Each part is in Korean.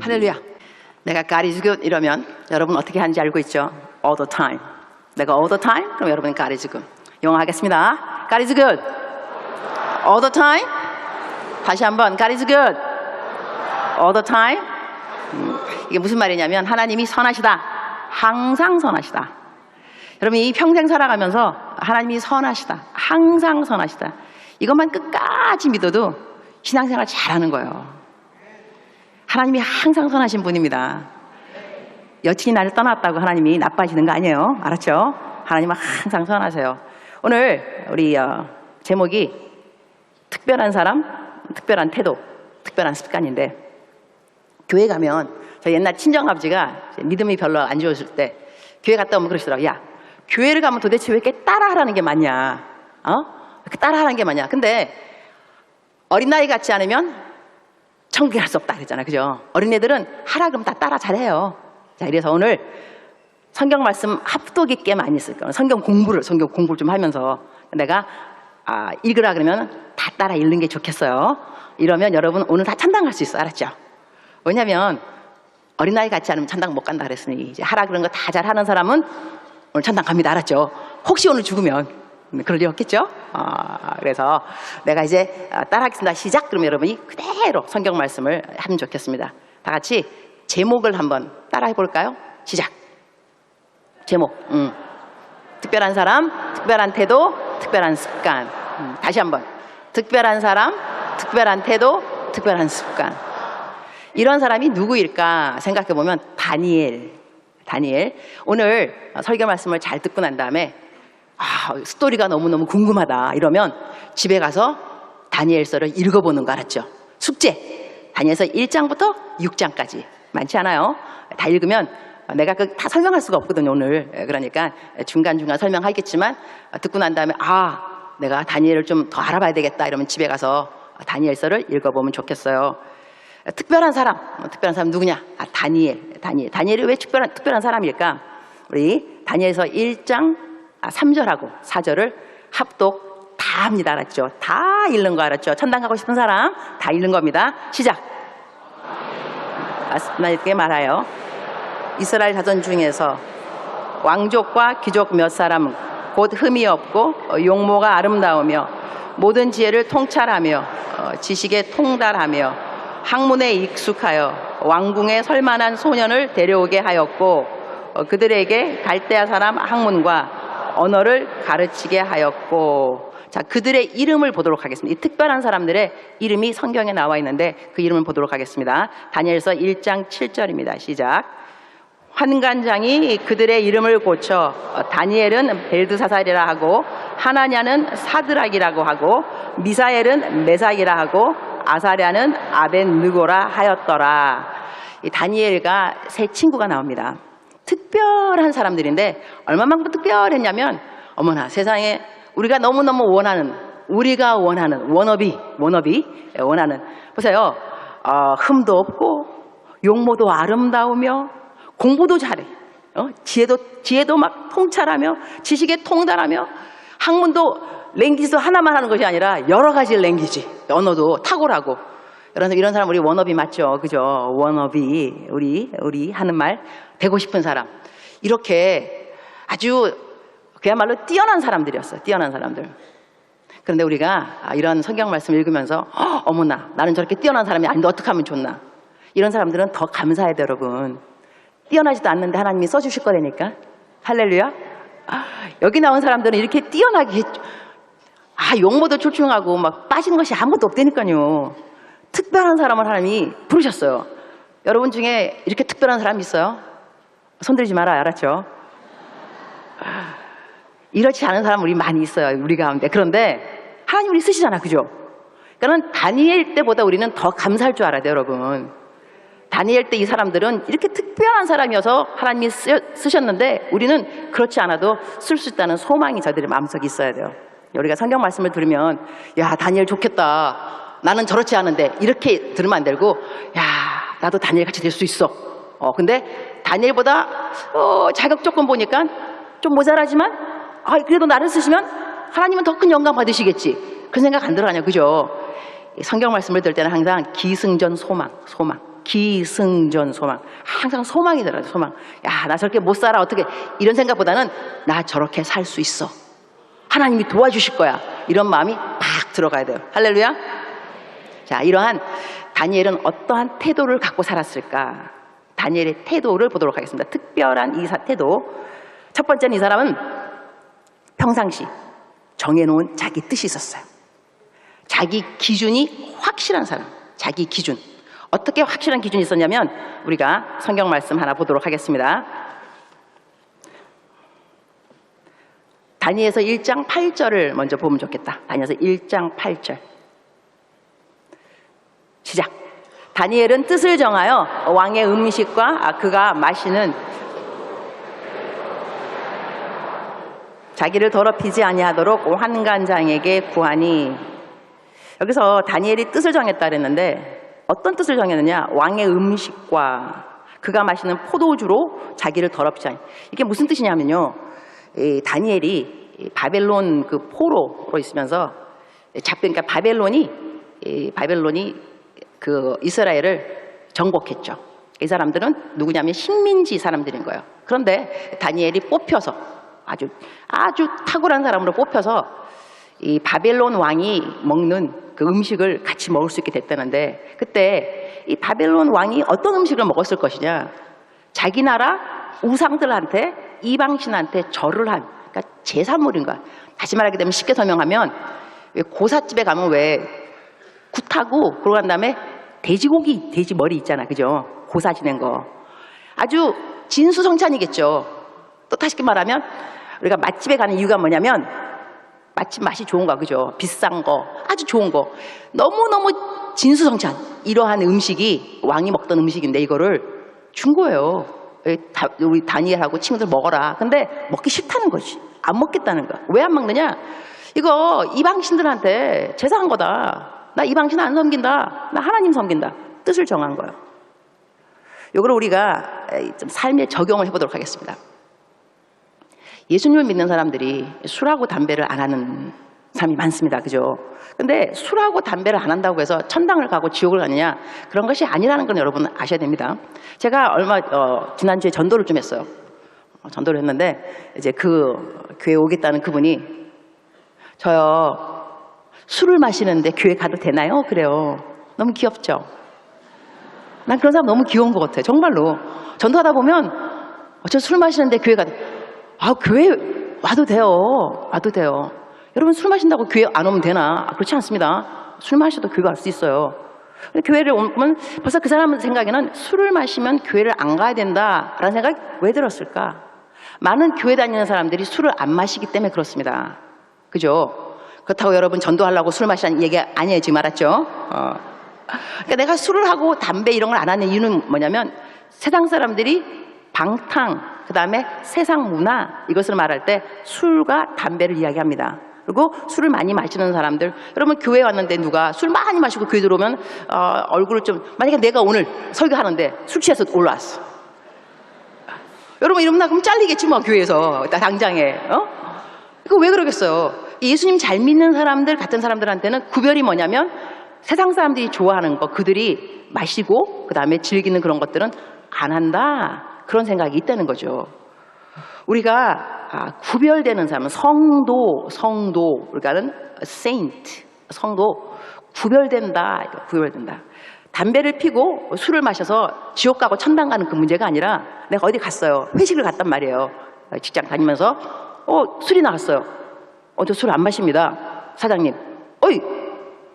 할렐루야. 내가 God is good 이러면 여러분 어떻게 하는지 알고 있죠? All the time. 내가 all the time? 그럼 여러분 God is good. 영어 하겠습니다. God is good. All the time. 다시 한번 God is good. All the time. 이게 무슨 말이냐면 하나님이 선하시다. 항상 선하시다. 여러분이 평생 살아가면서 하나님이 선하시다. 항상 선하시다. 이것만 끝까지 믿어도 신앙생활 잘하는 거예요. 하나님이 항상 선하신 분입니다. 여친이 나를 떠났다고 하나님이 나빠지는 거 아니에요. 알았죠? 하나님은 항상 선하세요. 오늘 우리 제목이 특별한 사람, 특별한 태도, 특별한 습관인데, 교회 가면 저 옛날 친정아버지가 믿음이 별로 안 좋으실 때 교회 갔다 오면 그러시더라고요. 야, 교회를 가면 도대체 왜 이렇게 따라하라는 게 맞냐? 이렇게 따라하라는 게 맞냐? 근데 어린아이 같지 않으면 천국에 갈 수 없다 그랬잖아요. 그죠? 어린애들은 하라 그러면 다 따라 잘해요. 자, 이래서 오늘 성경 말씀 합독 있게 많이 있을 거예요. 성경 공부를 좀 하면서 내가 읽으라 그러면 다 따라 읽는 게 좋겠어요. 이러면 여러분 오늘 다 찬당 갈 수 있어요. 알았죠? 왜냐면 어린아이 같지 않으면 찬당 못 간다 그랬으니 이제 하라 그런 거 다 잘하는 사람은 오늘 찬당 갑니다. 알았죠? 혹시 오늘 죽으면 그럴 리 없겠죠? 그래서 내가 이제 따라하겠습니다. 시작! 그러면 여러분이 그대로 성경 말씀을 하면 좋겠습니다. 다 같이 제목을 한번 따라해 볼까요? 시작! 제목. 특별한 사람, 특별한 태도, 특별한 습관. 다시 한번. 특별한 사람, 특별한 태도, 특별한 습관. 이런 사람이 누구일까 생각해 보면 다니엘. 오늘 설교 말씀을 잘 듣고 난 다음에 스토리가 너무너무 궁금하다 이러면 집에 가서 다니엘서를 읽어보는 거 알았죠? 숙제! 다니엘서 1장부터 6장까지 많지 않아요? 다 읽으면 내가 다 설명할 수가 없거든요 오늘. 그러니까 중간중간 설명하겠지만 듣고 난 다음에 내가 다니엘을 좀 더 알아봐야 되겠다 이러면 집에 가서 다니엘서를 읽어보면 좋겠어요. 특별한 사람 누구냐? 다니엘이 왜 특별한 사람일까? 우리 다니엘서 1장 3절하고 4절을 합독 다 합니다. 알았죠? 다 읽는 거 알았죠? 천당 가고 싶은 사람 다 읽는 겁니다. 시작! 말씀하게 말하여 이스라엘 자손 중에서 왕족과 귀족 몇 사람 곧 흠이 없고 용모가 아름다우며 모든 지혜를 통찰하며 지식에 통달하며 학문에 익숙하여 왕궁에 설만한 소년을 데려오게 하였고 그들에게 갈대아 사람 학문과 언어를 가르치게 하였고. 자, 그들의 이름을 보도록 하겠습니다. 이 특별한 사람들의 이름이 성경에 나와 있는데 그 이름을 보도록 하겠습니다. 다니엘서 1장 7절입니다. 시작. 환관장이 그들의 이름을 고쳐 다니엘은 벨드사살이라 하고 하나냐는 사드락이라고 하고 미사엘은 메삭이라 하고 아사랴는 아벤느고라 하였더라. 이 다니엘과 세 친구가 나옵니다. 특별한 사람들인데 얼마만큼 특별했냐면 어머나 세상에 우리가 너무너무 원하는 워너비 원하는 보세요. 흠도 없고 용모도 아름다우며 공부도 잘해. 지혜도 막 통찰하며 지식에 통달하며 학문도 랭귀지도 하나만 하는 것이 아니라 여러 가지 랭귀지 언어도 탁월하고 이런 사람 우리 워너비 맞죠? 그죠? 워너비 우리 하는 말 되고 싶은 사람 이렇게 아주 그야말로 뛰어난 사람들이었어요. 뛰어난 사람들. 그런데 우리가 이런 성경 말씀 읽으면서 어머나 나는 저렇게 뛰어난 사람이 아닌데 어떻게 하면 좋나. 이런 사람들은 더 감사해야 돼요. 여러분. 뛰어나지도 않는데 하나님이 써주실 거라니까. 할렐루야. 여기 나온 사람들은 이렇게 뛰어나게 용모도 출중하고 막 빠진 것이 아무것도 없다니까요. 특별한 사람을 하나님이 부르셨어요. 여러분 중에 이렇게 특별한 사람 있어요? 손들지 말아요. 알았죠? 이렇지 않은 사람 우리 많이 있어요. 우리 가운데. 그런데 하나님 우리 쓰시잖아. 그죠? 그러니까 다니엘 때보다 우리는 더 감사할 줄 알아야 돼요. 여러분. 다니엘 때 이 사람들은 이렇게 특별한 사람이어서 하나님이 쓰셨는데 우리는 그렇지 않아도 쓸 수 있다는 소망이 저희들의 마음속에 있어야 돼요. 우리가 성경 말씀을 들으면 야 다니엘 좋겠다. 나는 저렇지 않은데 이렇게 들으면 안 되고 야 나도 다니엘 같이 될 수 있어. 근데 다니엘보다 자격 조건 보니까 좀 모자라지만 그래도 나를 쓰시면 하나님은 더 큰 영광 받으시겠지. 그런 생각 안 들어가냐, 그죠? 성경 말씀을 들을 때는 항상 기승전 소망, 기승전 소망. 항상 소망이 들어요, 소망. 야, 나 저렇게 못 살아, 어떻게. 이런 생각보다는 나 저렇게 살 수 있어. 하나님이 도와주실 거야. 이런 마음이 팍 들어가야 돼요. 할렐루야. 자, 이러한 다니엘은 어떠한 태도를 갖고 살았을까? 다니엘의 태도를 보도록 하겠습니다. 특별한 이 태도. 첫 번째는 이 사람은 평상시 정해놓은 자기 뜻이 있었어요. 자기 기준이 확실한 사람. 자기 기준. 어떻게 확실한 기준이 있었냐면 우리가 성경 말씀 하나 보도록 하겠습니다. 다니엘서 1장 8절을 먼저 보면 좋겠다. 다니엘서 1장 8절. 시작. 다니엘은 뜻을 정하여 왕의 음식과 그가 마시는 자기를 더럽히지 아니하도록 환관장에게 구하니. 여기서 다니엘이 뜻을 정했다 그랬는데 어떤 뜻을 정했느냐? 왕의 음식과 그가 마시는 포도주로 자기를 더럽히지 않니. 이게 무슨 뜻이냐면요, 이 다니엘이 바벨론 그 포로로 있으면서 그러니까 바벨론이 그 이스라엘을 정복했죠. 이 사람들은 누구냐면 식민지 사람들인 거예요. 그런데 다니엘이 뽑혀서 아주 탁월한 사람으로 뽑혀서 이 바벨론 왕이 먹는 그 음식을 같이 먹을 수 있게 됐다는데, 그때 이 바벨론 왕이 어떤 음식을 먹었을 것이냐? 자기 나라 우상들한테, 이방신한테 절을 한, 그러니까 제사물인 거야. 다시 말하게 되면, 쉽게 설명하면 왜 고삿집에 가면 왜 굿하고 그러고 난 다음에 돼지고기, 돼지 머리 있잖아, 그죠? 고사 지낸 거. 아주 진수성찬이겠죠. 또 다시 말하면 우리가 맛집에 가는 이유가 뭐냐면 맛집 맛이 좋은 거, 그죠? 비싼 거, 아주 좋은 거, 너무너무 진수성찬. 이러한 음식이 왕이 먹던 음식인데 이거를 준 거예요. 우리 다니엘하고 친구들 먹어라. 근데 먹기 싫다는 거지. 안 먹겠다는 거야. 왜 안 먹느냐? 이거 이방신들한테 제사한 거다. 나 이방신 안 섬긴다. 나 하나님 섬긴다. 뜻을 정한 거예요. 이걸 우리가 좀 삶에 적용을 해보도록 하겠습니다. 예수님을 믿는 사람들이 술하고 담배를 안 하는 사람이 많습니다. 그죠? 근데 술하고 담배를 안 한다고 해서 천당을 가고 지옥을 가느냐? 그런 것이 아니라는 건 여러분 아셔야 됩니다. 제가 지난주에 전도를 좀 했어요. 전도를 했는데 이제 그 교회에 오겠다는 그분이 저요, 술을 마시는데 교회 가도 되나요? 그래요. 너무 귀엽죠? 난 그런 사람 너무 귀여운 것 같아요. 정말로. 전도하다 보면 저 술 마시는데 교회 가도, 교회 와도 돼요. 와도 돼요. 여러분 술 마신다고 교회 안 오면 되나? 그렇지 않습니다. 술 마셔도 교회 갈 수 있어요. 근데 교회를 오면 벌써 그 사람 생각에는 술을 마시면 교회를 안 가야 된다라는 생각이 왜 들었을까? 많은 교회 다니는 사람들이 술을 안 마시기 때문에 그렇습니다. 그죠? 그렇다고 여러분 전도하려고 술 마시라는 얘기 아니에요. 지금 알았죠? 그러니까 내가 술을 하고 담배 이런 걸 안 하는 이유는 뭐냐면 세상 사람들이 방탕, 그 다음에 세상 문화, 이것을 말할 때 술과 담배를 이야기합니다. 그리고 술을 많이 마시는 사람들, 여러분 교회에 왔는데 누가 술 많이 마시고 교회 들어오면 얼굴을 좀, 만약에 내가 오늘 설교하는데 술 취해서 올라왔어. 여러분 이러면 나 그럼 잘리겠지 뭐, 교회에서 당장에. 이거 왜 그러겠어요? 예수님 잘 믿는 사람들 같은 사람들한테는 구별이 뭐냐면 세상 사람들이 좋아하는 거, 그들이 마시고 그 다음에 즐기는 그런 것들은 안 한다, 그런 생각이 있다는 거죠. 우리가 구별되는 사람은 성도, 그러니까는 saint, 성도, 구별된다. 담배를 피고 술을 마셔서 지옥 가고 천당 가는 그 문제가 아니라, 내가 어디 갔어요. 회식을 갔단 말이에요. 직장 다니면서 술이 나왔어요. 저 술 안 마십니다. 사장님, 어이,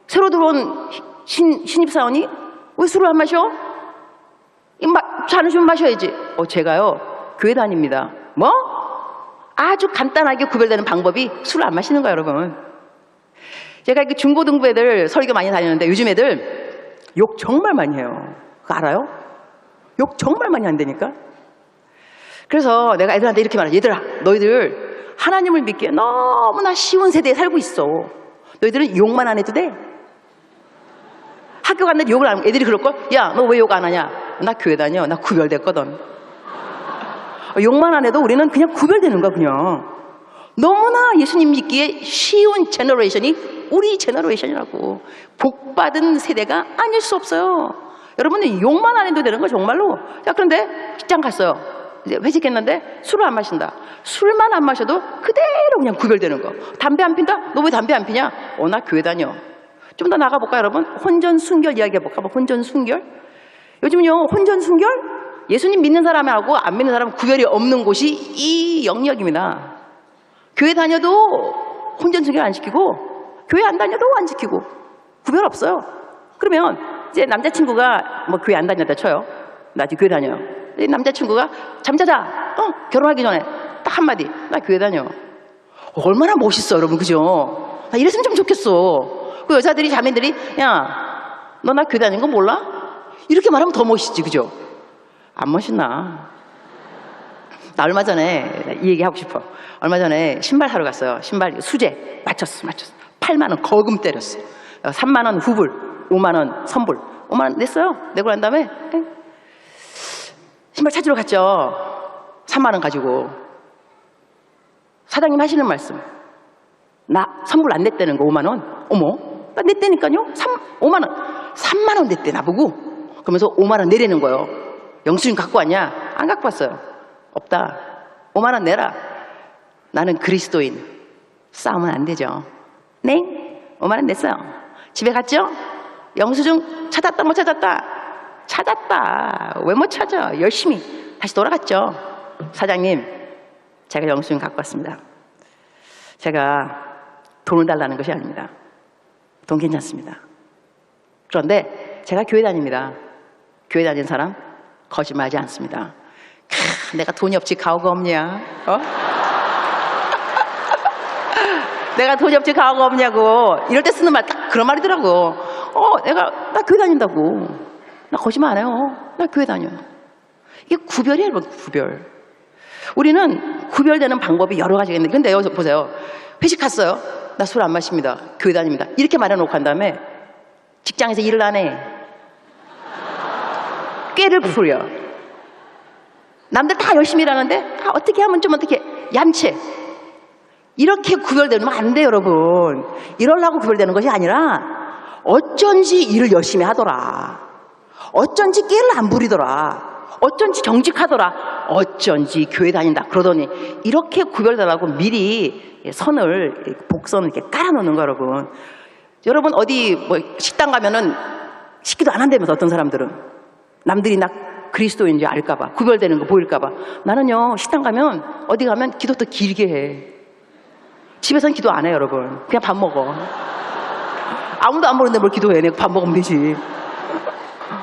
새로 들어온 신입사원이 왜 술을 안 마셔? 자는 좀 마셔야지. 제가요, 교회 다닙니다. 뭐? 아주 간단하게 구별되는 방법이 술을 안 마시는 거예요, 여러분. 제가 중고등부 애들 설교 많이 다니는데 요즘 애들 욕 정말 많이 해요. 그거 알아요? 욕 정말 많이 한다니까? 그래서 내가 애들한테 이렇게 말해. 얘들아, 너희들 하나님을 믿기에 너무나 쉬운 세대에 살고 있어. 너희들은 욕만 안 해도 돼. 학교 갔는데 욕을 안 하면 애들이 그럴걸? 야, 너 왜 욕 안 하냐? 나 교회 다녀. 나 구별됐거든. 욕만 안 해도 우리는 그냥 구별되는 거야, 그냥. 너무나 예수님 믿기에 쉬운 제너레이션이 우리 제너레이션이라고. 복받은 세대가 아닐 수 없어요. 여러분은 욕만 안 해도 되는 거 정말로. 자, 그런데 직장 갔어요. 이제 회식했는데 술을 안 마신다. 술만 안 마셔도 그대로 그냥 구별되는 거. 담배 안 핀다? 너 왜 담배 안 피냐? 나 교회 다녀. 좀 더 나가볼까요, 여러분? 혼전순결 이야기해볼까? 혼전순결? 요즘은요, 혼전순결? 예수님 믿는 사람하고 안 믿는 사람은 구별이 없는 곳이 이 영역입니다. 교회 다녀도 혼전순결 안 시키고, 교회 안 다녀도 안 지키고, 구별 없어요. 그러면 이제 남자친구가 뭐 교회 안 다녔다 쳐요. 나 지금 교회 다녀요. 남자친구가 잠자자. 결혼하기 전에 딱 한마디. 나 교회 다녀. 얼마나 멋있어, 여러분. 그죠? 나 이랬으면 좀 좋겠어. 그 여자들이, 자매들이, 야, 너 나 교회 다니는 거 몰라? 이렇게 말하면 더 멋있지, 그죠? 안 멋있나? 나 얼마 전에 이 얘기 하고 싶어. 얼마 전에 신발 사러 갔어요. 신발 수제 맞췄어. 8만 원 거금 때렸어. 3만 원 후불, 5만 원 선불. 5만 원 냈어요. 내고 난 다음에 신발 찾으러 갔죠. 3만 원 가지고. 사장님 하시는 말씀. 나 선불 안 냈다는 거 5만 원. 어머, 나 냈다니까요. 5만 원. 3만 원 냈대 나보고. 그러면서 5만 원 내라는 거예요. 영수증 갖고 왔냐? 안 갖고 왔어요. 없다. 5만 원 내라. 나는 그리스도인. 싸우면 안 되죠. 네? 5만 원 냈어요. 집에 갔죠? 영수증 찾았다 못 찾았다? 찾았다. 왜 못 찾아? 열심히 다시 돌아갔죠. 사장님, 제가 영수증 갖고 왔습니다. 제가 돈을 달라는 것이 아닙니다. 돈 괜찮습니다. 그런데 제가 교회 다닙니다. 교회 다니는 사람 거짓말하지 않습니다. 내가 돈이 없지 가오가 없냐? 내가 돈이 없지 가오가 없냐고. 이럴 때 쓰는 말 딱 그런 말이더라고. 나 교회 다닌다고. 나 거짓말 안 해요. 나 교회 다녀. 이게 구별이에요, 여러분. 구별. 우리는 구별되는 방법이 여러 가지가 있는데, 근데 여기서 보세요. 회식 갔어요. 나 술 안 마십니다. 교회 다닙니다. 이렇게 말해놓고 한 다음에 직장에서 일을 안 해. 꾀를 부려. 남들 다 열심히 일하는데 어떻게 하면 좀 어떻게 얌체. 이렇게 구별되면 안 돼요, 여러분. 이러려고 구별되는 것이 아니라 어쩐지 일을 열심히 하더라. 어쩐지 꾀를 안 부리더라. 어쩐지 정직하더라. 어쩐지 교회 다닌다. 그러더니 이렇게 구별되라고 미리 선을, 복선을 이렇게 깔아놓는 거, 여러분. 여러분 어디 뭐 식당 가면은 식기도 안 한다면서 어떤 사람들은 남들이 나 그리스도인지 알까봐, 구별되는 거 보일까봐. 나는요, 식당 가면 어디 가면 기도 더 길게 해. 집에서는 기도 안 해요, 여러분. 그냥 밥 먹어. 아무도 안 보는데 뭘 기도해. 내가 밥 먹으면 되지.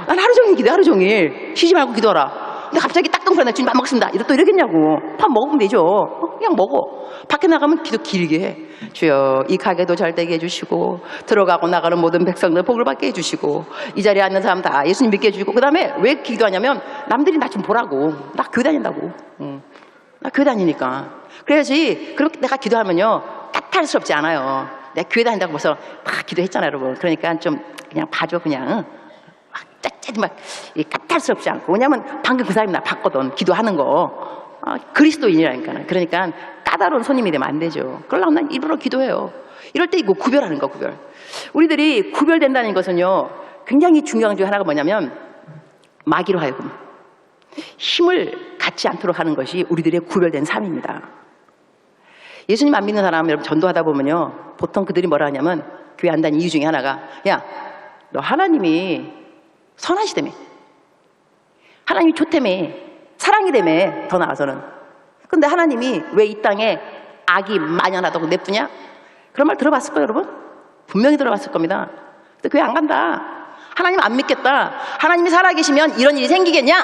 난 하루 종일 기도해, 하루 종일. 쉬지 말고 기도하라. 근데 갑자기 딱 동그라나 지금 밥 먹습니다. 또 이러겠냐고. 밥 먹으면 되죠. 그냥 먹어. 밖에 나가면 기도 길게 해. 주여, 이 가게도 잘 되게 해주시고, 들어가고 나가는 모든 백성들 복을 받게 해주시고, 이 자리에 앉는 사람 다 예수님 믿게 해주시고. 그 다음에 왜 기도하냐면 남들이 나 좀 보라고. 나 교회 다닌다고. 나 교회 다니니까. 그래야지. 그렇게 내가 기도하면요, 까탈스럽지 않아요. 내가 교회 다닌다고 벌써 막 기도했잖아요, 여러분. 그러니까 좀 그냥 봐줘, 그냥. 막 까탈스럽지 않고. 왜냐면 방금 그 사람이 나 봤거든, 기도하는 거. 그리스도인이라니까. 그러니까 까다로운 손님이 되면 안 되죠. 그러려면 난 일부러 기도해요. 이럴 때 이거 구별하는 거, 구별. 우리들이 구별된다는 것은요, 굉장히 중요한 중 하나가 뭐냐면 마귀로 하여금 힘을 갖지 않도록 하는 것이 우리들의 구별된 삶입니다. 예수님 안 믿는 사람 여러분 전도하다 보면요, 보통 그들이 뭐라 하냐면, 교회 안 다니는 이유 중에 하나가, 야, 너 하나님이 선하시다며, 하나님이 좋다며, 사랑이라며, 더 나아가서는. 근데 하나님이 왜 이 땅에 악이 만연하다고 냅두냐? 그런 말 들어봤을 거예요, 여러분? 분명히 들어봤을 겁니다. 근데 교회 안 간다. 하나님 안 믿겠다. 하나님이 살아계시면 이런 일이 생기겠냐?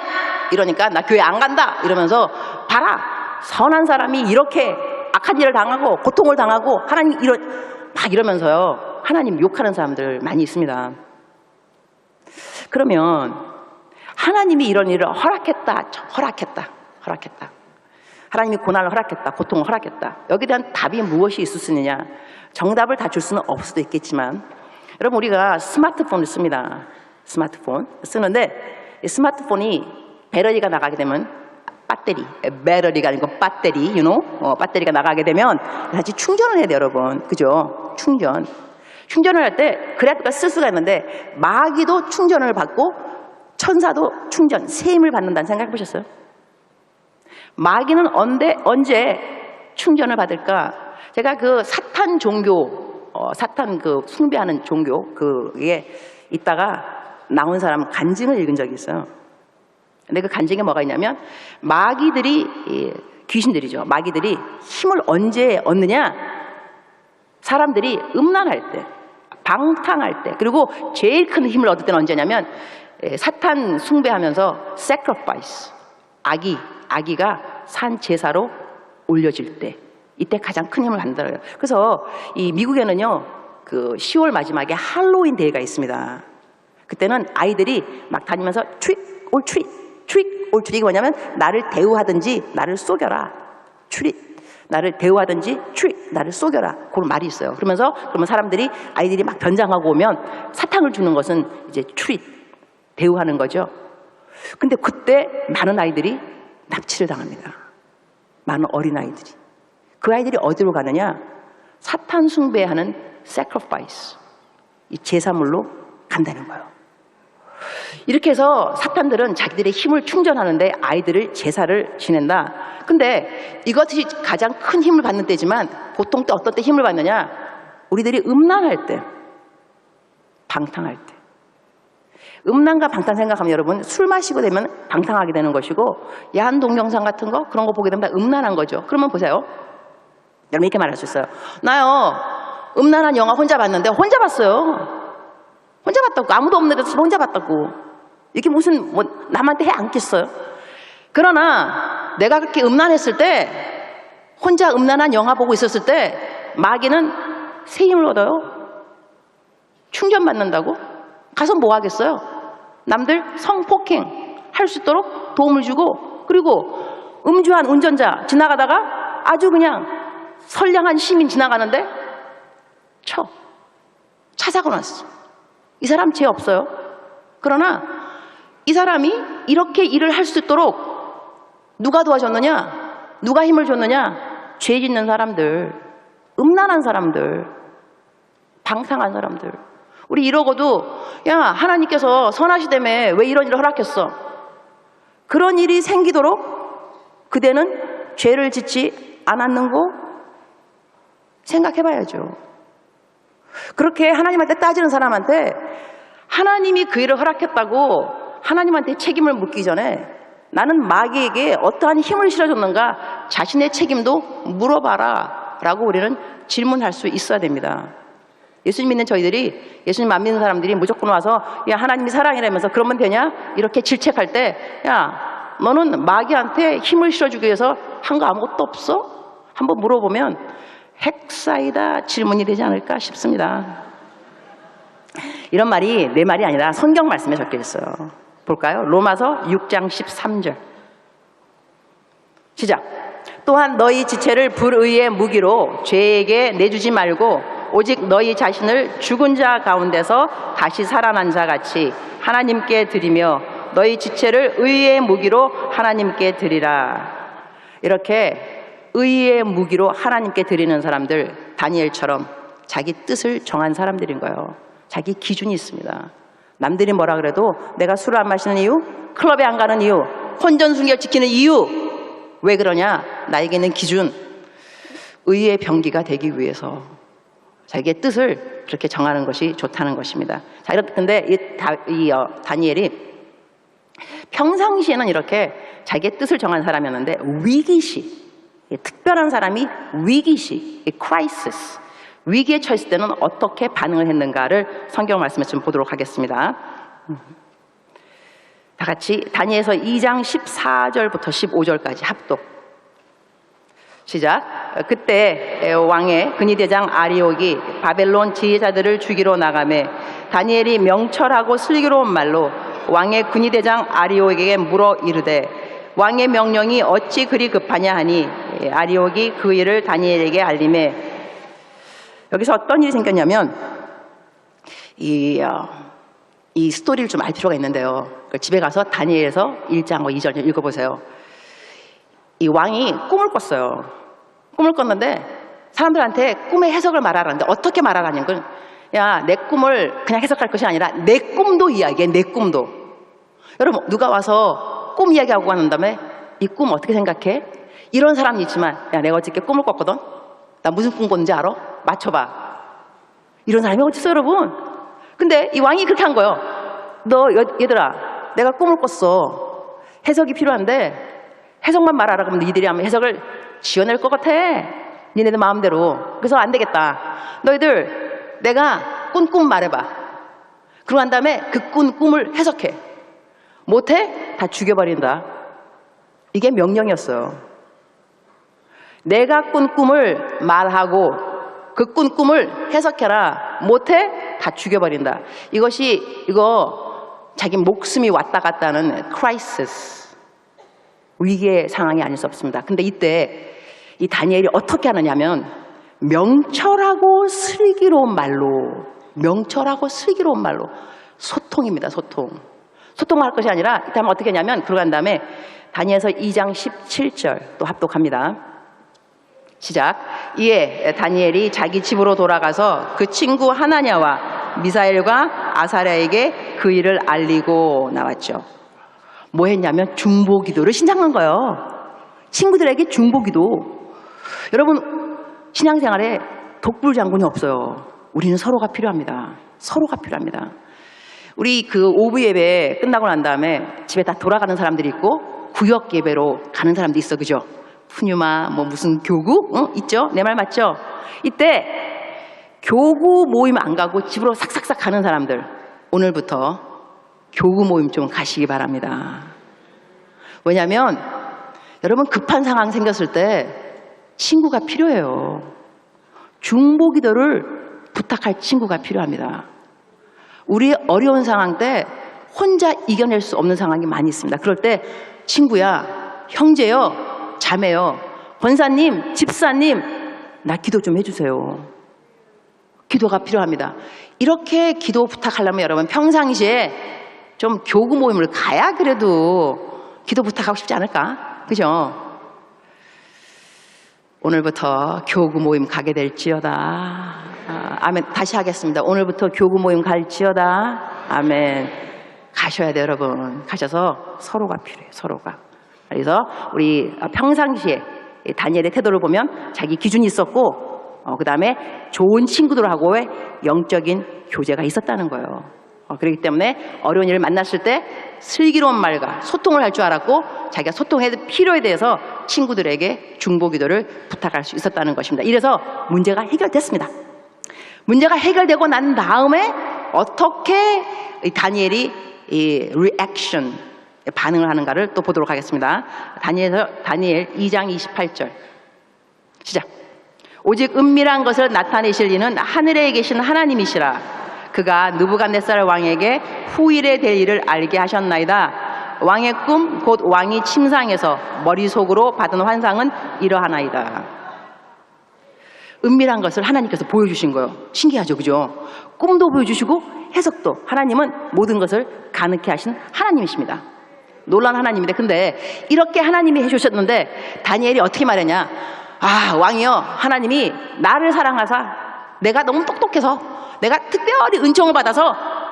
이러니까 나 교회 안 간다. 이러면서 봐라, 선한 사람이 이렇게 악한 일을 당하고 고통을 당하고 하나님 막 이러면서요, 하나님 욕하는 사람들 많이 있습니다. 그러면 하나님이 이런 일을 허락했다. 하나님이 고난을 허락했다. 고통을 허락했다. 여기에 대한 답이 무엇이 있을 수 있느냐? 정답을 다 줄 수는 없을 수도 있겠지만, 여러분 우리가 스마트폰을 씁니다. 스마트폰 쓰는데 이 스마트폰이 배터리가 나가게 되면 배터리가 아니고 배터리가 나가게 되면 다시 충전을 해야 돼요, 여러분. 그죠? 충전. 충전을 할 때 그래프가 쓸 수가 있는데 마귀도 충전을 받고 천사도 충전, 새 힘을 받는다는 생각 해보셨어요? 마귀는 언제 충전을 받을까? 제가 그 사탄 종교, 사탄 그 숭배하는 종교, 그게 있다가 나온 사람 간증을 읽은 적이 있어요. 근데 그 간증에 뭐가 있냐면, 마귀들이, 귀신들이죠. 마귀들이 힘을 언제 얻느냐? 사람들이 음란할 때, 방탕할 때, 그리고 제일 큰 힘을 얻을 때는 언제냐면, 사탄 숭배하면서 sacrifice, 아기가 산 제사로 올려질 때, 이때 가장 큰 힘을 받는다고요. 그래서 이 미국에는요, 그 10월 마지막에 할로윈 데이가 있습니다. 그때는 아이들이 막 다니면서 트릭 올 트릭이 뭐냐면 나를 대우하든지 나를 속여라. 트릭, 나를 대우하든지 트릭, 나를 속여라. 그런 말이 있어요. 그러면 사람들이, 아이들이 막 변장하고 오면 사탕을 주는 것은 이제 트릭, 대우하는 거죠. 근데 그때 많은 아이들이 납치를 당합니다. 많은 어린아이들이. 그 아이들이 어디로 가느냐? 사탄 숭배하는 sacrifice, 이 제사물로 간다는 거예요. 이렇게 해서 사탄들은 자기들의 힘을 충전하는데 아이들을 제사를 지낸다. 근데 이것이 가장 큰 힘을 받는 때지만 보통 때 어떤 때 힘을 받느냐? 우리들이 음란할 때, 방탕할 때. 음란과 방탕 생각하면 여러분, 술 마시고 되면 방탕하게 되는 것이고, 야한 동영상 같은 거, 그런 거 보게 되면 다 음란한 거죠. 그러면 보세요. 여러분 이렇게 말할 수 있어요. 나요, 음란한 영화 혼자 봤는데, 혼자 봤어요. 혼자 봤다고. 아무도 없는 데서 혼자 봤다고. 이게 무슨 뭐 남한테 해 안겠어요? 그러나 내가 그렇게 음란했을 때, 혼자 음란한 영화 보고 있었을 때 마귀는 새 힘을 얻어요. 충전받는다고? 가서 뭐 하겠어요? 남들 성폭행 할 수 있도록 도움을 주고, 그리고 음주한 운전자 지나가다가 아주 그냥 선량한 시민 지나가는데 차 사고 났어. 이 사람 죄 없어요. 그러나 이 사람이 이렇게 일을 할 수 있도록 누가 도와줬느냐? 누가 힘을 줬느냐? 죄 짓는 사람들, 음란한 사람들, 방탕한 사람들. 우리 이러고도, 야, 하나님께서 선하시다며 왜 이런 일을 허락했어? 그런 일이 생기도록 그대는 죄를 짓지 않았는고? 생각해봐야죠. 그렇게 하나님한테 따지는 사람한테 하나님이 그 일을 허락했다고 하나님한테 책임을 묻기 전에 나는 마귀에게 어떠한 힘을 실어줬는가 자신의 책임도 물어봐라 라고 우리는 질문할 수 있어야 됩니다. 예수님 믿는 저희들이, 예수님 안 믿는 사람들이 무조건 와서 야, 하나님이 사랑이라면서 그러면 되냐? 이렇게 질책할 때, 야, 너는 마귀한테 힘을 실어주기 위해서 한 거 아무것도 없어? 한번 물어보면 핵사이다 질문이 되지 않을까 싶습니다. 이런 말이 내 말이 아니라 성경 말씀에 적혀 있어요. 볼까요? 로마서 6장 13절 시작. 또한 너희 지체를 불의의 무기로 죄에게 내주지 말고 오직 너희 자신을 죽은 자 가운데서 다시 살아난 자 같이 하나님께 드리며 너희 지체를 의의 무기로 하나님께 드리라. 이렇게 의의 무기로 하나님께 드리는 사람들, 다니엘처럼 자기 뜻을 정한 사람들인 거예요. 자기 기준이 있습니다. 남들이 뭐라 그래도 내가 술을 안 마시는 이유, 클럽에 안 가는 이유, 혼전순결 지키는 이유, 왜 그러냐? 나에게는 기준, 의의 병기가 되기 위해서 자기의 뜻을 그렇게 정하는 것이 좋다는 것입니다. 자, 근데 다니엘이 평상시에는 이렇게 자기의 뜻을 정한 사람이었는데 위기시, 특별한 사람이 위기시, crisis, 위기에 처했을 때는 어떻게 반응을 했는가를 성경 말씀에 좀 보도록 하겠습니다. 다 같이 다니엘서 2장 14절부터 15절까지 합독. 시작. 그때 왕의 근위대장 아리옥이 바벨론 지혜자들을 죽이러 나가매 다니엘이 명철하고 슬기로운 말로 왕의 근위대장 아리옥에게 물어 이르되 왕의 명령이 어찌 그리 급하냐 하니 아리옥이 그 일을 다니엘에게 알림해. 여기서 어떤 일이 생겼냐면 이 스토리를 좀 알 필요가 있는데요. 집에 가서 다니엘에서 1장 2절 읽어보세요. 이 왕이 꿈을 꿨어요. 꿈을 꿨는데 사람들한테 꿈의 해석을 말하라는데 어떻게 말하라는 건, 야, 내 꿈을 그냥 해석할 것이 아니라 내 꿈도 이야기해. 내 꿈도. 여러분, 누가 와서 꿈 이야기하고 가는 다음에 이 꿈 어떻게 생각해? 이런 사람이 있지만, 야, 내가 어저께 꿈을 꿨거든? 나 무슨 꿈 꿨는지 알아? 맞춰봐. 이런 사람이 어디 있어, 여러분? 근데 이 왕이 그렇게 한 거예요. 너, 얘들아, 내가 꿈을 꿨어. 해석이 필요한데 해석만 말하라 그러면 니들이 하면 해석을 지어낼 것 같아. 니네들 마음대로. 그래서 안 되겠다. 너희들 내가 꾼 꿈 말해봐. 그러고 난 다음에 그 꾼 꿈을 해석해. 못해? 다 죽여버린다. 이게 명령이었어요. 내가 꾼 꿈을 말하고 그 꾼 꿈을 해석해라. 못해? 다 죽여버린다. 이거 자기 목숨이 왔다 갔다 하는 크라이시스, 위기의 상황이 아닐 수 없습니다. 근데 이때 이 다니엘이 어떻게 하느냐면 명철하고 슬기로운 말로, 명철하고 슬기로운 말로 소통입니다. 소통을 할 것이 아니라 이때 하면 어떻게 하냐면 들어간 다음에 다니엘서 2장 17절 또 합독합니다. 시작. 이에 다니엘이 자기 집으로 돌아가서 그 친구 하나냐와 미사엘과 아사랴에게 그 일을 알리고 나왔죠. 뭐 했냐면 중보기도를 신청한 거예요. 친구들에게 중보기도. 여러분, 신앙생활에 독불장군이 없어요. 우리는 서로가 필요합니다. 서로가 필요합니다. 우리 그 오브 예배 끝나고 난 다음에 집에 다 돌아가는 사람들이 있고 구역 예배로 가는 사람도 있어. 그죠? 푸뉴마 뭐 무슨 교구 있죠? 내 말 맞죠? 이때 교구 모임 안 가고 집으로 삭삭삭 가는 사람들, 오늘부터 교구 모임 좀 가시기 바랍니다. 왜냐하면 여러분, 급한 상황 생겼을 때 친구가 필요해요. 중보기도를 부탁할 친구가 필요합니다. 우리의 어려운 상황 때 혼자 이겨낼 수 없는 상황이 많이 있습니다. 그럴 때 친구야, 형제요, 자매요, 권사님, 집사님, 나 기도 좀 해주세요. 기도가 필요합니다. 이렇게 기도 부탁하려면 여러분 평상시에 좀 교구 모임을 가야 그래도 기도 부탁하고 싶지 않을까? 그죠? 오늘부터 교구 모임 가게 될지어다. 아멘. 다시 하겠습니다. 오늘부터 교구 모임 갈지어다. 아멘. 가셔야 돼요, 여러분. 가셔서 서로가 필요해요. 서로가. 그래서 우리 평상시에 다니엘의 태도를 보면 자기 기준이 있었고, 그 다음에 좋은 친구들하고의 영적인 교제가 있었다는 거예요. 그렇기 때문에 어려운 일을 만났을 때 슬기로운 말과 소통을 할 줄 알았고, 자기가 소통의 필요에 대해서 친구들에게 중보기도를 부탁할 수 있었다는 것입니다. 이래서 문제가 해결됐습니다. 문제가 해결되고 난 다음에 어떻게 다니엘이 이 리액션, 반응을 하는가를 또 보도록 하겠습니다. 다니엘 2장 28절 시작. 오직 은밀한 것을 나타내실 이는 하늘에 계신 하나님이시라. 그가 느부갓네살 왕에게 후일에 될 일을 알게 하셨나이다. 왕의 꿈 곧 왕이 침상에서 머릿속으로 받은 환상은 이러하나이다. 은밀한 것을 하나님께서 보여주신 거예요. 신기하죠, 그죠? 꿈도 보여주시고 해석도. 하나님은 모든 것을 가능케 하신 하나님이십니다. 놀라운 하나님인데, 근데 이렇게 하나님이 해주셨는데 다니엘이 어떻게 말했냐? 아, 왕이여, 하나님이 나를 사랑하사 내가 너무 똑똑해서 내가 특별히 은총을 받아서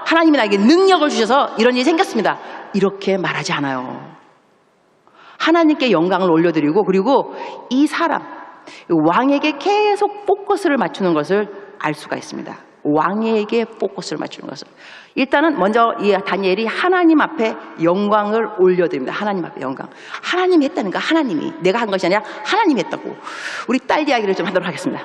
하나님이 나에게 능력을 주셔서 이런 일이 생겼습니다. 이렇게 말하지 않아요. 하나님께 영광을 올려드리고, 그리고 이 사람 왕에게 계속 포커스를 맞추는 것을 알 수가 있습니다. 왕에게 포커스를 맞추는 것을. 일단은 먼저 이 다니엘이 하나님 앞에 영광을 올려드립니다. 하나님 앞에 영광. 하나님이 했다는 거. 하나님이. 내가 한 것이 아니라 하나님이 했다고. 우리 딸 이야기를 좀 하도록 하겠습니다.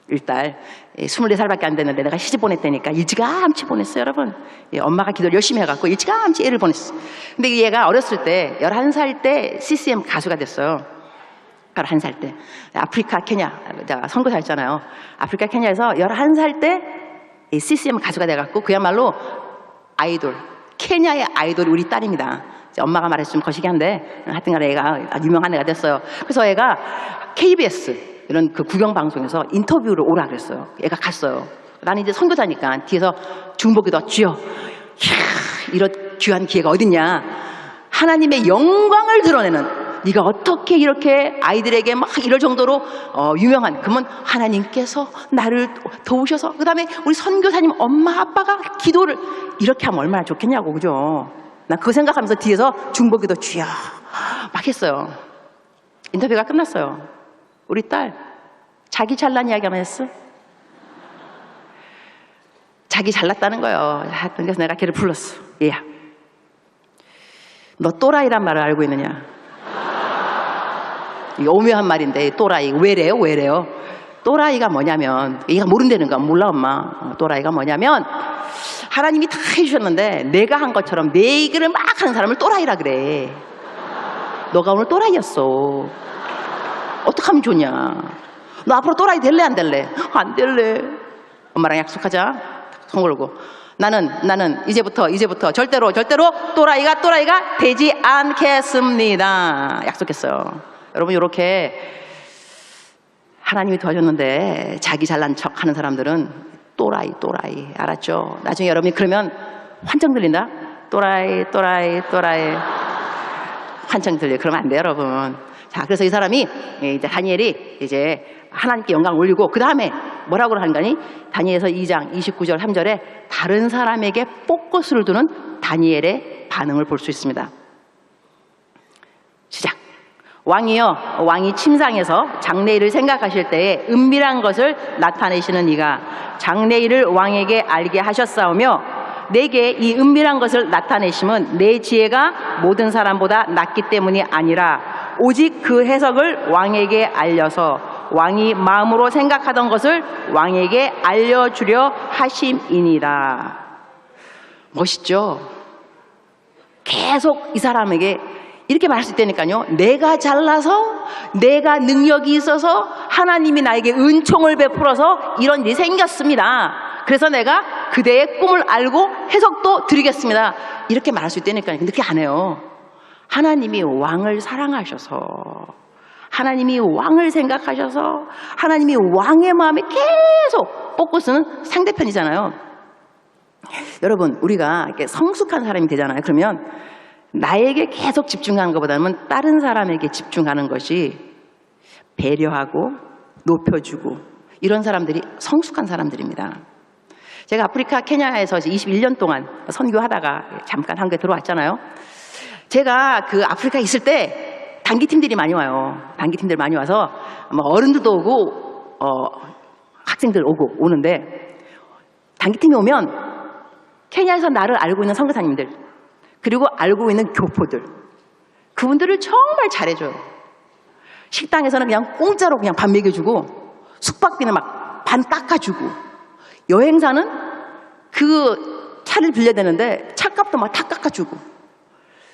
우리 딸 24살밖에 안 됐는데 내가 시집 보냈다니까 일찌감치 보냈어요, 여러분. 엄마가 기도를 열심히 해갖고 일찌감치 애를 보냈어. 근데 얘가 어렸을 때 11살 때 CCM 가수가 됐어요. 11살 때 아프리카 케냐, 제가 선교사였잖아요. 아프리카 케냐에서 11살 때 CCM 가수가 돼갖고 그야말로 아이돌, 케냐의 아이돌이 우리 딸입니다. 엄마가 말해서 좀 거시기 한데 하여튼간에 애가 유명한 애가 됐어요. 그래서 애가 KBS 이런 그 국영방송에서 인터뷰를 오라 그랬어요. 애가 갔어요. 나는 이제 선교사니까 뒤에서 중보기도 주여, 이야, 이런 귀한 기회가 어딨냐. 하나님의 영광을 드러내는 네가 어떻게 이렇게 아이들에게 막 이럴 정도로 유명한, 그러면 하나님께서 나를 도우셔서, 그 다음에 우리 선교사님 엄마 아빠가 기도를 이렇게 하면 얼마나 좋겠냐고. 그죠? 난 그거 생각하면서 뒤에서 중보기도 주여 막 했어요. 인터뷰가 끝났어요. 우리 딸 자기 잘난 이야기 하나 했어. 자기 잘났다는 거예요. 그래서 내가 걔를 불렀어. 얘야, 너 또라이란 말을 알고 있느냐? 이게 오묘한 말인데, 또라이. 왜래요? 왜래요? 또라이가 뭐냐면, 얘가 모른다는 거야. 몰라 엄마. 또라이가 뭐냐면, 하나님이 다 해주셨는데 내가 한 것처럼 내 얘기를 막 하는 사람을 또라이라 그래. 너가 오늘 또라이였어. 어떡하면 좋냐? 너 앞으로 또라이 될래 안 될래? 안 될래. 엄마랑 약속하자. 손 걸고. 나는 이제부터 절대로 또라이가 되지 않겠습니다. 약속했어요. 여러분, 이렇게 하나님이 도와줬는데 자기 잘난 척 하는 사람들은 또라이. 알았죠? 나중에 여러분이 그러면 환청 들린다? 또라이. 환청 들려. 그러면 안 돼요, 여러분. 자, 그래서 이 사람이, 이제 다니엘이 이제 하나님께 영광을 올리고, 그 다음에 뭐라고 하는 거니? 다니엘서 2장 29절 3절에 다른 사람에게 포커스를 두는 다니엘의 반응을 볼 수 있습니다. 시작. 왕이여, 왕이 침상에서 장래일을 생각하실 때에 은밀한 것을 나타내시는 이가 장래일을 왕에게 알게 하셨사오며, 내게 이 은밀한 것을 나타내심은 내 지혜가 모든 사람보다 낫기 때문이 아니라 오직 그 해석을 왕에게 알려서 왕이 마음으로 생각하던 것을 왕에게 알려주려 하심이니라. 멋있죠? 계속 이 사람에게 이렇게 말할 수 있다니까요. 내가 잘나서, 내가 능력이 있어서 하나님이 나에게 은총을 베풀어서 이런 일이 생겼습니다. 그래서 내가 그대의 꿈을 알고 해석도 드리겠습니다. 이렇게 말할 수 있다니까요. 근데 그렇게 안 해요. 하나님이 왕을 사랑하셔서, 하나님이 왕을 생각하셔서, 하나님이 왕의 마음에 계속 포커스는 상대편이잖아요. 여러분, 우리가 이렇게 성숙한 사람이 되잖아요. 그러면 나에게 계속 집중하는 것보다는 다른 사람에게 집중하는 것이 배려하고 높여주고, 이런 사람들이 성숙한 사람들입니다. 제가 아프리카 케냐에서 21년 동안 선교하다가 잠깐 한국에 들어왔잖아요. 제가 그 아프리카에 있을 때 단기팀들이 많이 와요. 단기팀들 많이 와서 어른들도 오고 학생들 오는데, 단기팀이 오면 케냐에서 나를 알고 있는 선교사님들, 그리고 알고 있는 교포들, 그분들을 정말 잘해줘요. 식당에서는 그냥 공짜로 그냥 밥 먹여주고, 숙박비는 막 반 깎아주고, 여행사는 그 차를 빌려야 되는데 차값도 막 다 깎아주고,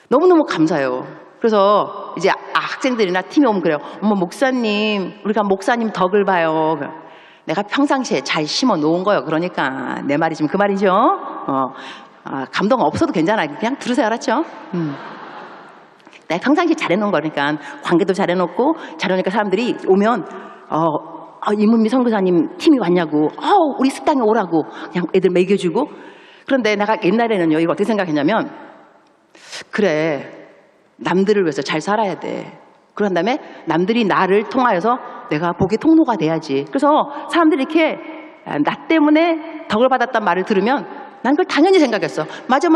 너무너무 감사해요. 그래서 이제 학생들이나 팀이 오면 그래요. 어머, 목사님, 우리가 목사님 덕을 봐요. 내가 평상시에 잘 심어 놓은 거예요. 그러니까 내 말이 지금 그 말이죠. 감동 없어도 괜찮아요. 그냥 들으세요. 알았죠? 내가 평상시에 잘해놓은 거니까, 관계도 잘해놓고, 잘해놓으니까 사람들이 오면 이문미 선교사님 팀이 왔냐고, 우리 식당에 오라고 그냥 애들 먹여주고. 그런데 내가 옛날에는요, 이거 어떻게 생각했냐면, 그래, 남들을 위해서 잘 살아야 돼. 그런 다음에 남들이 나를 통하여서 내가 복의 통로가 돼야지. 그래서 사람들이 이렇게 나 때문에 덕을 받았단 말을 들으면 난 그걸 당연히 생각했어. 맞아,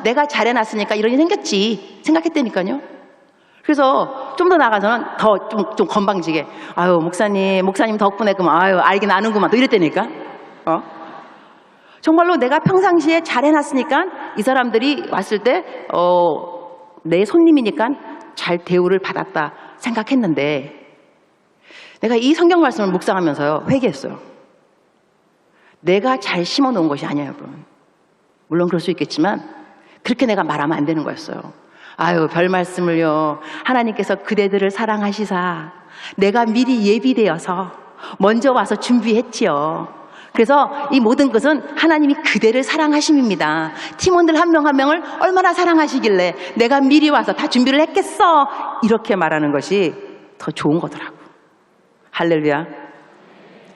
내가 잘해놨으니까 이런 일이 생겼지 생각했다니까요. 그래서 좀 더 나가서는 더 좀 건방지게, 아유, 목사님 덕분에 그만, 아유, 알긴 아는구만, 또 이랬다니까. 정말로 내가 평상시에 잘해놨으니까 이 사람들이 왔을 때 내 손님이니까 잘 대우를 받았다 생각했는데, 내가 이 성경 말씀을 묵상하면서요, 회개했어요. 내가 잘 심어놓은 것이 아니에요, 여러분. 물론 그럴 수 있겠지만 그렇게 내가 말하면 안 되는 거였어요. 아유, 별 말씀을요. 하나님께서 그대들을 사랑하시사 내가 미리 예비되어서 먼저 와서 준비했지요. 그래서 이 모든 것은 하나님이 그대를 사랑하심입니다. 팀원들 한 명 한 명을 얼마나 사랑하시길래 내가 미리 와서 다 준비를 했겠어. 이렇게 말하는 것이 더 좋은 거더라고. 할렐루야.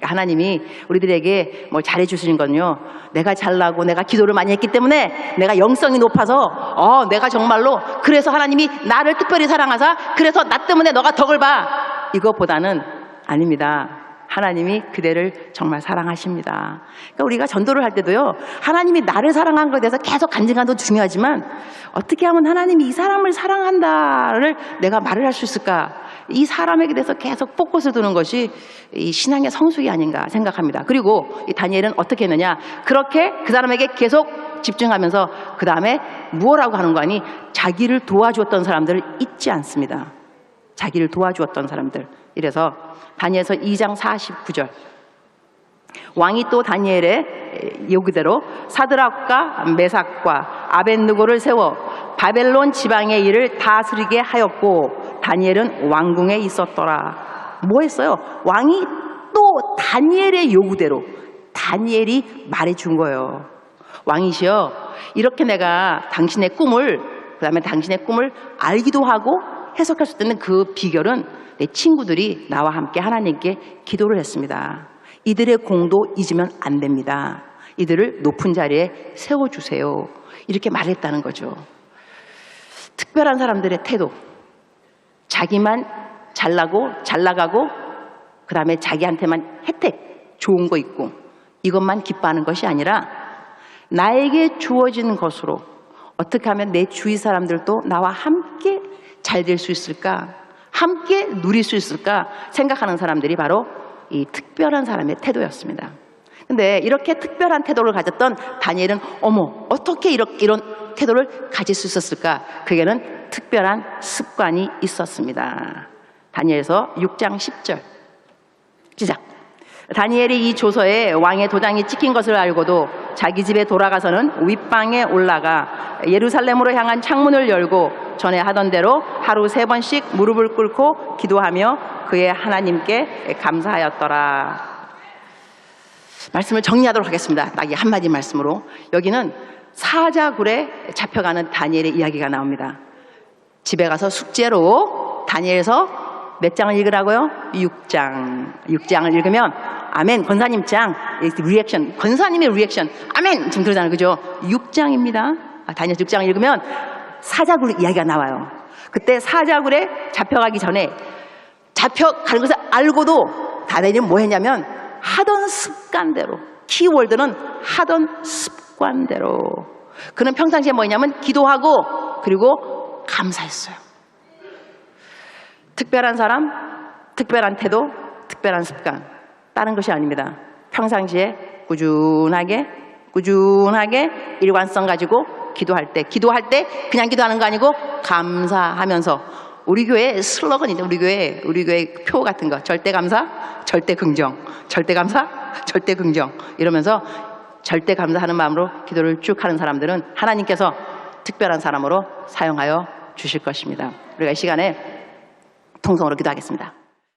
하나님이 우리들에게 뭐 잘해 주시는 건요, 내가 잘나고 내가 기도를 많이 했기 때문에 내가 영성이 높아서 내가 정말로 그래서 하나님이 나를 특별히 사랑하사 그래서 나 때문에 너가 덕을 봐, 이것보다는 아닙니다. 하나님이 그대를 정말 사랑하십니다. 그러니까 우리가 전도를 할 때도요, 하나님이 나를 사랑한 것에 대해서 계속 간증하는 것도 중요하지만 어떻게 하면 하나님이 이 사람을 사랑한다를 내가 말을 할 수 있을까, 이 사람에게 대해서 계속 포커스 두는 것이 이 신앙의 성숙이 아닌가 생각합니다. 그리고 이 다니엘은 어떻게 했느냐, 그렇게 그 사람에게 계속 집중하면서 그 다음에 무엇라고 하는 거 아니, 자기를 도와주었던 사람들을 잊지 않습니다. 자기를 도와주었던 사람들. 이래서 다니엘서 2장 49절, 왕이 또 다니엘의 요구대로 사드락과 메삭과 아벳느고를 세워 바벨론 지방의 일을 다스리게 하였고 다니엘은 왕궁에 있었더라. 뭐 했어요? 왕이 또 다니엘의 요구대로 다니엘이 말해준 거예요. 왕이시여, 이렇게 내가 당신의 꿈을, 그 다음에 당신의 꿈을 알기도 하고 해석할 수 있는 그 비결은 내 친구들이 나와 함께 하나님께 기도를 했습니다. 이들의 공도 잊으면 안 됩니다. 이들을 높은 자리에 세워주세요. 이렇게 말했다는 거죠. 특별한 사람들의 태도, 자기만 잘나고 잘 나가고 그 다음에 자기한테만 혜택, 좋은 거 있고 이것만 기뻐하는 것이 아니라 나에게 주어진 것으로 어떻게 하면 내 주위 사람들도 나와 함께 잘 될 수 있을까, 함께 누릴 수 있을까 생각하는 사람들이 바로 이 특별한 사람의 태도였습니다. 근데 이렇게 특별한 태도를 가졌던 다니엘은 어떻게 이런 태도를 가질 수 있었을까? 그게는 특별한 습관이 있었습니다. 다니엘서 6장 10절 시작. 다니엘이 이 조서에 왕의 도장이 찍힌 것을 알고도 자기 집에 돌아가서는 윗방에 올라가 예루살렘으로 향한 창문을 열고 전에 하던 대로 하루 3번씩 무릎을 꿇고 기도하며 그의 하나님께 감사하였더라. 말씀을 정리하도록 하겠습니다. 딱 이 한마디 말씀으로. 여기는 사자굴에 잡혀가는 다니엘의 이야기가 나옵니다. 집에 가서 숙제로 다니엘서 몇 장을 읽으라고요? 6장을 읽으면 아멘, 권사님 짱, 리액션, 권사님의 리액션, 아멘, 지금 그러잖아요. 그죠? 6장입니다. 다니엘 6장을 읽으면 사자굴 이야기가 나와요. 그때 사자굴에 잡혀가기 전에 잡혀가는 것을 알고도 다니엘은 뭐 했냐면 하던 습관대로, 키워드는 하던 습관대로, 그는 평상시에 뭐 했냐면 기도하고 그리고 감사했어요. 특별한 사람, 특별한 태도, 특별한 습관, 다른 것이 아닙니다. 평상시에 꾸준하게 일관성 가지고 기도할 때 그냥 기도하는 거 아니고 감사하면서, 우리 교회 슬로건인데, 우리 교회 표 같은 거, 절대 감사, 절대 긍정, 절대 감사, 절대 긍정, 이러면서 절대 감사하는 마음으로 기도를 쭉 하는 사람들은 하나님께서 특별한 사람으로 사용하여 주실 것입니다. 우리가 이 시간에 통성으로 기도하겠습니다.